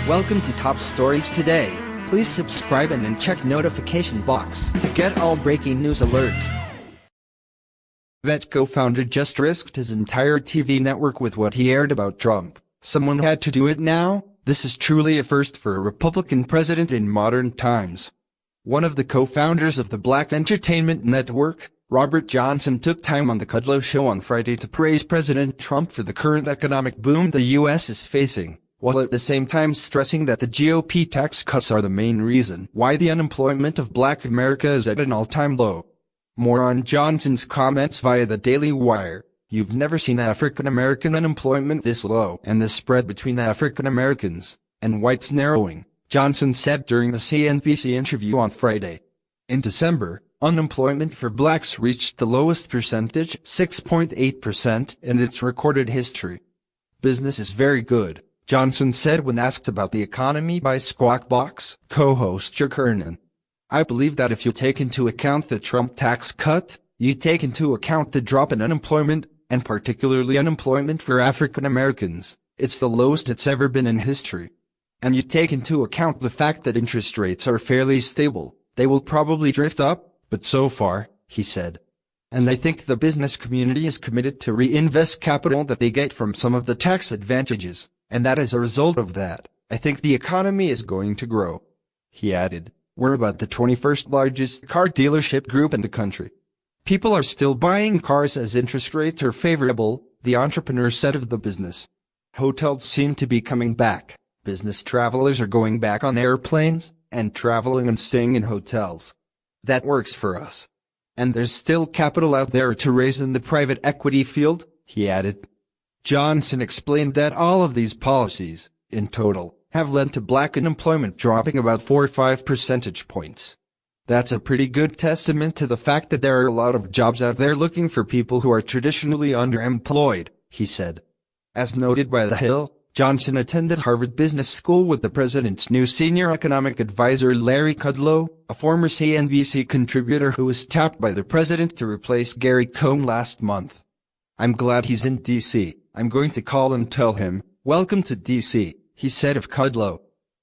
Welcome to Top Stories Today. Please subscribe and then check notification box to get all breaking news alert. Vet co-founder just risked his entire TV network with what he aired about Trump. Someone had to do it now. This is truly a first for a Republican president in modern times. One of the co-founders of the Black Entertainment Network, Robert Johnson, took time on the Kudlow Show on Friday to praise President Trump for the current economic boom the U.S. is facing, while at the same time stressing that the GOP tax cuts are the main reason why the unemployment of Black America is at an all-time low. More on Johnson's comments via the Daily Wire. You've never seen African American unemployment this low, and the spread between African Americans and whites narrowing, Johnson said during the CNBC interview on Friday. In December, unemployment for blacks reached the lowest percentage, 6.8%, in its recorded history. Business is very good, Johnson said when asked about the economy by Squawk Box co-host Joe Kernan. I believe that if you take into account the Trump tax cut, you take into account the drop in unemployment, and particularly unemployment for African Americans, it's the lowest it's ever been in history. And you take into account the fact that interest rates are fairly stable, they will probably drift up, but so far, he said. And I think the business community is committed to reinvest capital that they get from some of the tax advantages, and that as a result of that, I think the economy is going to grow. He added, we're about the 21st largest car dealership group in the country. People are still buying cars as interest rates are favorable, the entrepreneur said of the business. Hotels seem to be coming back, business travelers are going back on airplanes, and traveling and staying in hotels. That works for us. And there's still capital out there to raise in the private equity field, he added. Johnson explained that all of these policies, in total, have led to black unemployment dropping about 4 or 5 percentage points. That's a pretty good testament to the fact that there are a lot of jobs out there looking for people who are traditionally underemployed, he said. As noted by The Hill, Johnson attended Harvard Business School with the president's new senior economic advisor Larry Kudlow, a former CNBC contributor who was tapped by the president to replace Gary Cohn last month. I'm glad he's in D.C. I'm going to call and tell him, welcome to D.C., he said of Kudlow.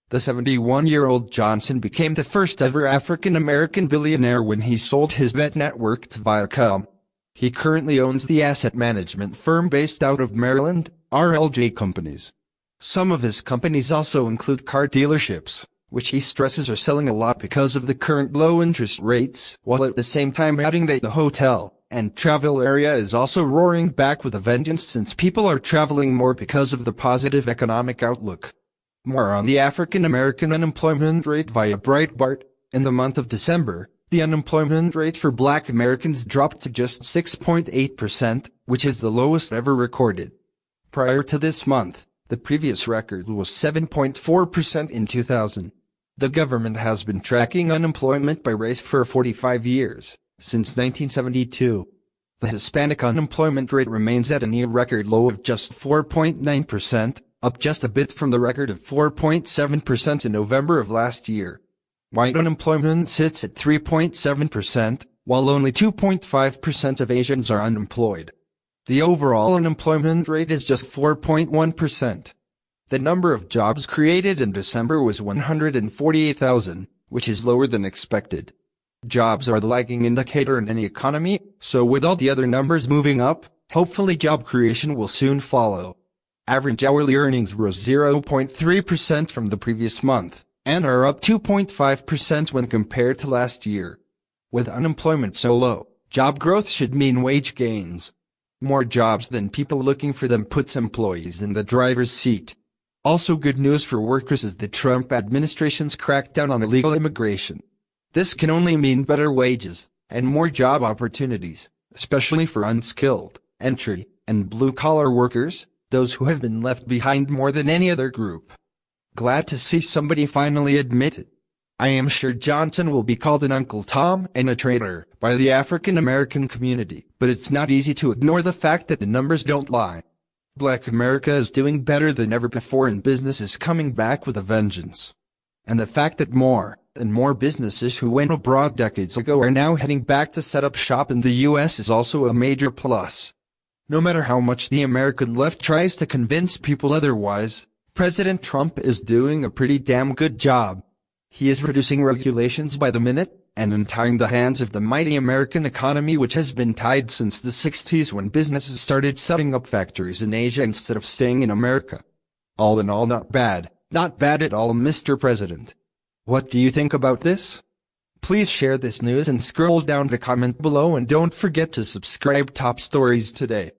The 71-year-old Johnson became the first ever African-American billionaire when he sold his vet network to Viacom. He currently owns the asset management firm based out of Maryland, RLJ Companies. Some of his companies also include car dealerships, which he stresses are selling a lot because of the current low interest rates, while at the same time adding that the hotel and travel area is also roaring back with a vengeance since people are traveling more because of the positive economic outlook. More on the African American unemployment rate via Breitbart. In the month of December, the unemployment rate for Black Americans dropped to just 6.8%, which is the lowest ever recorded. Prior to this month, the previous record was 7.4% in 2000. The government has been tracking unemployment by race for 45 years, since 1972. The Hispanic unemployment rate remains at a near-record low of just 4.9%, up just a bit from the record of 4.7% in November of last year. White unemployment sits at 3.7%, while only 2.5% of Asians are unemployed. The overall unemployment rate is just 4.1%. The number of jobs created in December was 148,000, which is lower than expected. Jobs are the lagging indicator in any economy, so with all the other numbers moving up, hopefully job creation will soon follow. Average hourly earnings rose 0.3% from the previous month, and are up 2.5% when compared to last year. With unemployment so low, job growth should mean wage gains. More jobs than people looking for them puts employees in the driver's seat. Also good news for workers is the Trump administration's crackdown on illegal immigration. This can only mean better wages, and more job opportunities, especially for unskilled, entry, and blue-collar workers, those who have been left behind more than any other group. Glad to see somebody finally admit it. I am sure Johnson will be called an Uncle Tom and a traitor by the African American community, but it's not easy to ignore the fact that the numbers don't lie. Black America is doing better than ever before and business is coming back with a vengeance. And the fact that more and more businesses who went abroad decades ago are now heading back to set up shop in the U.S. is also a major plus. No matter how much the American left tries to convince people otherwise, President Trump is doing a pretty damn good job. He is reducing regulations by the minute, and untying the hands of the mighty American economy, which has been tied since the 60s when businesses started setting up factories in Asia instead of staying in America. All in all, not bad. Not bad at all, Mr. President. What do you think about this? Please share this news and scroll down to comment below, and don't forget to subscribe Top Stories today.